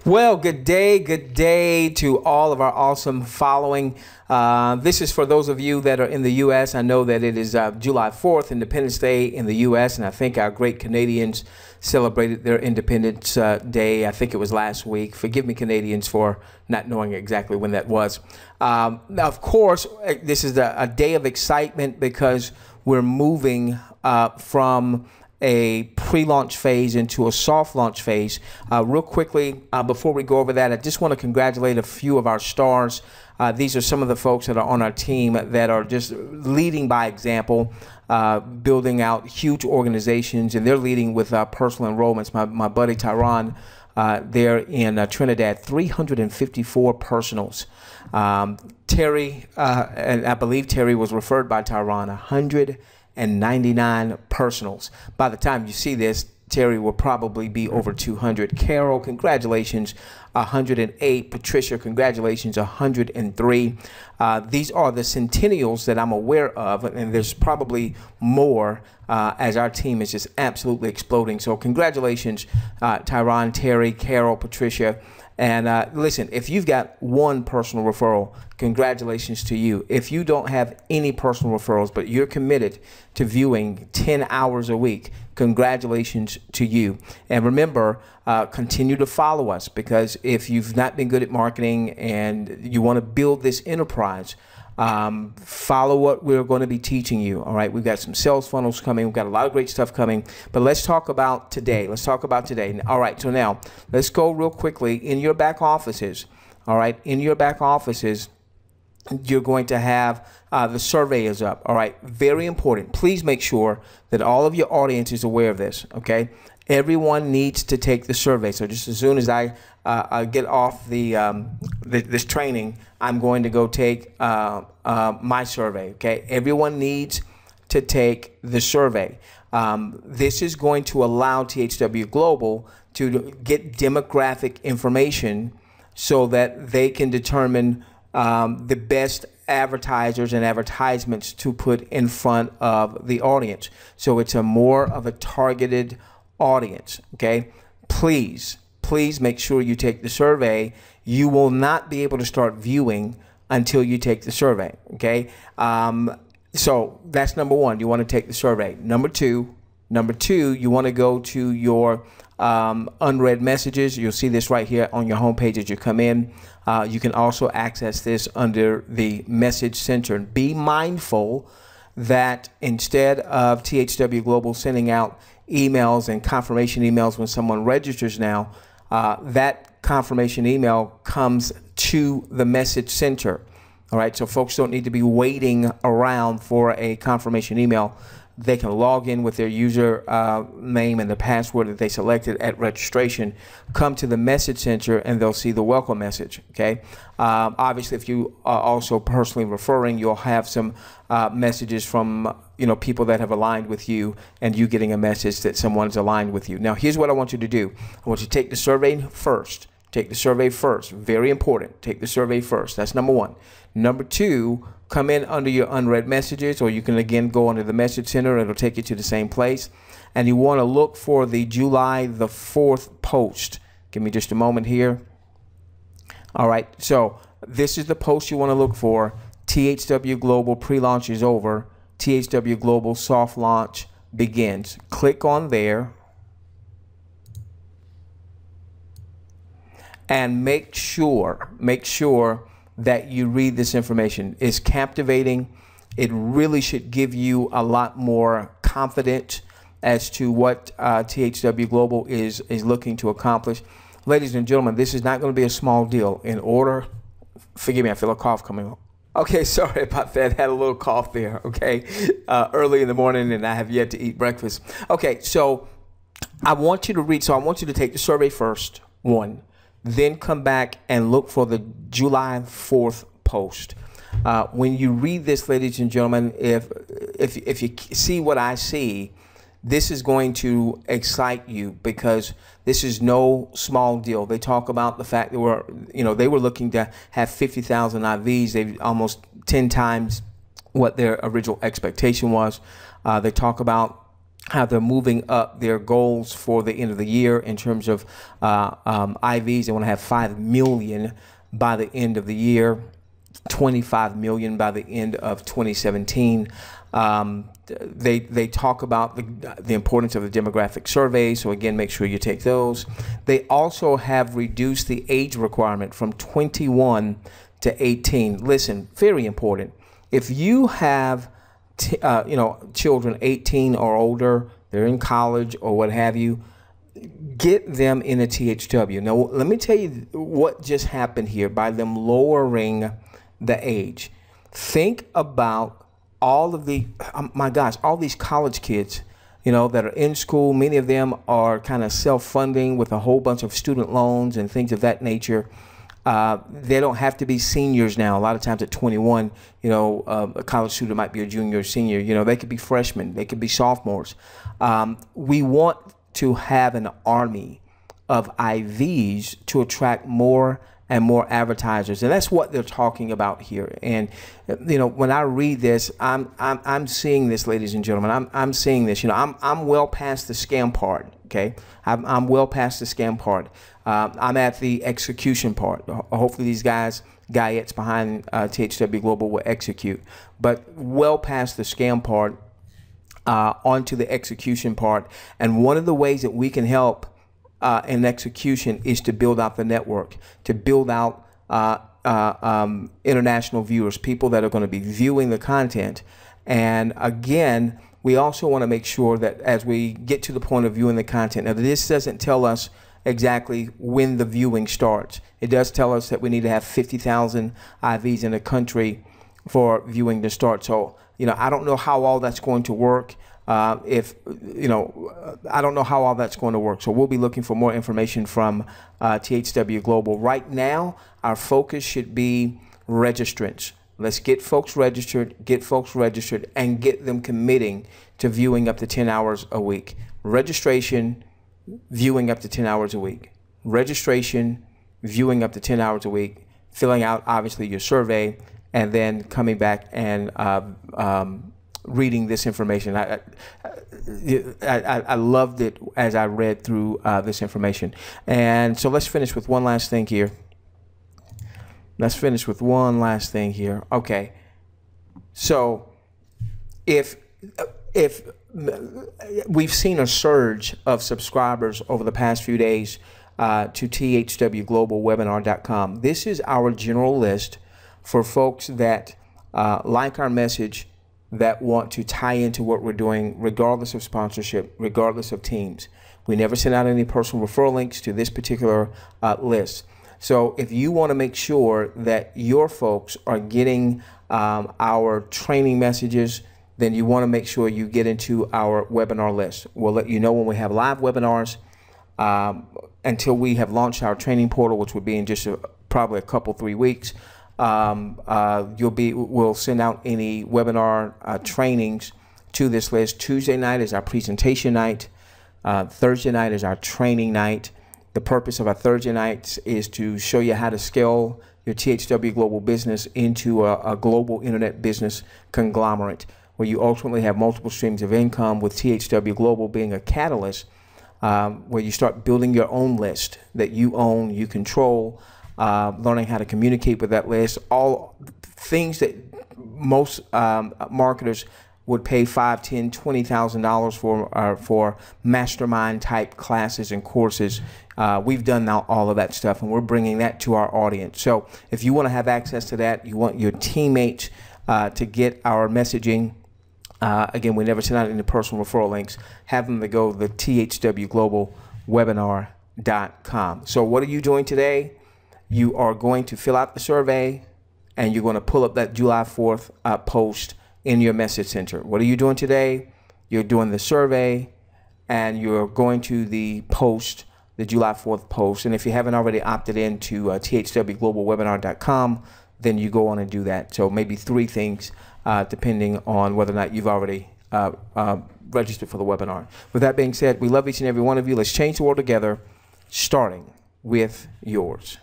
Well, good day to all of our awesome following. This is for those of you that are in the U.S. I know that it is July 4th, Independence Day in the U.S., and I think our great Canadians celebrated their Independence Day. I think it was last week. Forgive me, Canadians, for not knowing exactly when that was. Of course, this is a day of excitement because we're moving from a pre-launch phase into a soft launch phase. Real quickly, before we go over that, I just want to congratulate a few of our stars. These are some of the folks that are on our team that are just leading by example, building out huge organizations, and they're leading with personal enrollments. My buddy Tyron, there in Trinidad, 354 personals. Terry, and I believe Terry was referred by Tyron, 199 personals. By the time you see this, Terry will probably be over 200. Carol, congratulations, 108. Patricia, congratulations, 103. These are the centennials that I'm aware of, and there's probably more as our team is just absolutely exploding. So congratulations, Tyron, Terry, Carol, Patricia. And listen, if you've got one personal referral, congratulations to you. If you don't have any personal referrals, but you're committed to viewing 10 hours a week, congratulations to you. And remember, continue to follow us, because if you've not been good at marketing and you want to build this enterprise, follow what we're going to be teaching you. All right, we've got some sales funnels coming. We've got a lot of great stuff coming, but let's talk about today. All right, so now let's go real quickly in your back offices. All right, in your back offices, you're going to have the survey is up. All right, very important. Please make sure that all of your audience is aware of this. Okay, everyone needs to take the survey. So just as soon as I get off this training, I'm going to go take my survey. Okay, everyone needs to take the survey. This is going to allow THW Global to get demographic information so that they can determine the best advertisers and advertisements to put in front of the audience. So it's a more of a targeted audience. Okay, please make sure you take the survey. You will not be able to start viewing until you take the survey. Okay, so that's number one. You want to take the survey. Number two, you want to go to your unread messages. You'll see this right here on your homepage as you come in. You can also access this under the message center. And be mindful that instead of THW Global sending out emails and confirmation emails when someone registers now, that confirmation email comes to the message center. All right, so folks don't need to be waiting around for a confirmation email. They can log in with their user name and the password that they selected at registration, come to the message center, and they'll see the welcome message. Okay. Obviously, if you are also personally referring, you'll have some messages from people that have aligned with you, and you getting a message that someone's aligned with you. Now, here's what I want you to do. I want you to take the survey first. Take the survey first. Very important. Take the survey first. That's number one. Number two, come in under your unread messages, or you can again go under the message center. It'll take you to the same place. And you want to look for the July the 4th post. Give me just a moment here. All right. So this is the post you want to look for. THW Global pre-launch is over. THW Global soft launch begins. Click on there. And make sure that you read this information. It's captivating. It really should give you a lot more confidence as to what THW Global is looking to accomplish. Ladies and gentlemen, this is not going to be a small deal. Forgive me, I feel a cough coming on. Okay, sorry about that. Had a little cough there, okay? Early in the morning, and I have yet to eat breakfast. Okay, so I want you to read. So I want you to take the survey first, one. Then come back and look for the July 4th post. When you read this, ladies and gentlemen, if you see what I see, this is going to excite you, because this is no small deal. They talk about the fact that they were looking to have 50,000 IVs. They almost 10 times what their original expectation was. They talk about how they're moving up their goals for the end of the year in terms of IVs. They want to have 5 million by the end of the year, 25 million by the end of 2017. They talk about the importance of the demographic survey. So again, make sure you take those. They also have reduced the age requirement from 21 to 18. Listen, very important. If you have children 18 or older, they're in college or what have you, get them in a THW. Now, let me tell you what just happened here by them lowering the age. Think about all of the, my gosh, all these college kids, that are in school. Many of them are kind of self-funding with a whole bunch of student loans and things of that nature. They don't have to be seniors now. A lot of times at 21, a college student might be a junior or senior. They could be freshmen. They could be sophomores. We want to have an army of IVs to attract more and more advertisers, and that's what they're talking about here. And when I read this, I'm seeing this, ladies and gentlemen. I'm seeing this. I'm well past the scam part. Okay, I'm well past the scam part. I'm at the execution part. Hopefully these guyettes behind THW Global will execute, but well past the scam part, onto the execution part. And one of the ways that we can help in execution is to build out the network, to build out international viewers, people that are going to be viewing the content. And again, we also want to make sure that as we get to the point of viewing the content, now this doesn't tell us exactly when the viewing starts. It does tell us that we need to have 50,000 IVs in the country for viewing to start. So, I don't know how all that's going to work. I don't know how all that's going to work. So we'll be looking for more information from THW Global. Right now, our focus should be registrants. Let's get folks registered, and get them committing to viewing up to 10 hours a week. Registration, viewing up to 10 hours a week. Registration, viewing up to 10 hours a week, filling out, obviously, your survey, and then coming back and reading this information. I loved it as I read through this information. And so let's finish with one last thing here. Okay. So if we've seen a surge of subscribers over the past few days to THWGlobalWebinar.com. This is our general list for folks that like our message, that want to tie into what we're doing, regardless of sponsorship, regardless of teams. We never send out any personal referral links to this particular list. So if you want to make sure that your folks are getting our training messages, then you want to make sure you get into our webinar list. We'll let you know when we have live webinars. Until we have launched our training portal, which will be in just probably a couple, 3 weeks. We'll send out any webinar trainings to this list. Tuesday night is our presentation night. Thursday night is our training night. The purpose of our Thursday nights is to show you how to scale your THW Global business into a global internet business conglomerate, where you ultimately have multiple streams of income, with THW Global being a catalyst, where you start building your own list that you own, you control, learning how to communicate with that list, all things that most marketers would pay $5,000, $10,000, $20,000 for mastermind type classes and courses. We've done now all of that stuff, and we're bringing that to our audience. So if you want to have access to that, you want your teammates to get our messaging. Again, we never send out any personal referral links. Have them to go to the THWGlobalWebinar.com. So what are you doing today? You are going to fill out the survey, and you're going to pull up that July 4th post in your message center. What are you doing today? You're doing the survey, and you're going to the post, the July 4th post. And if you haven't already opted into THWGlobalWebinar.com, then you go on and do that. So maybe 3 things, depending on whether or not you've already registered for the webinar. With that being said, we love each and every one of you. Let's change the world together, starting with yours.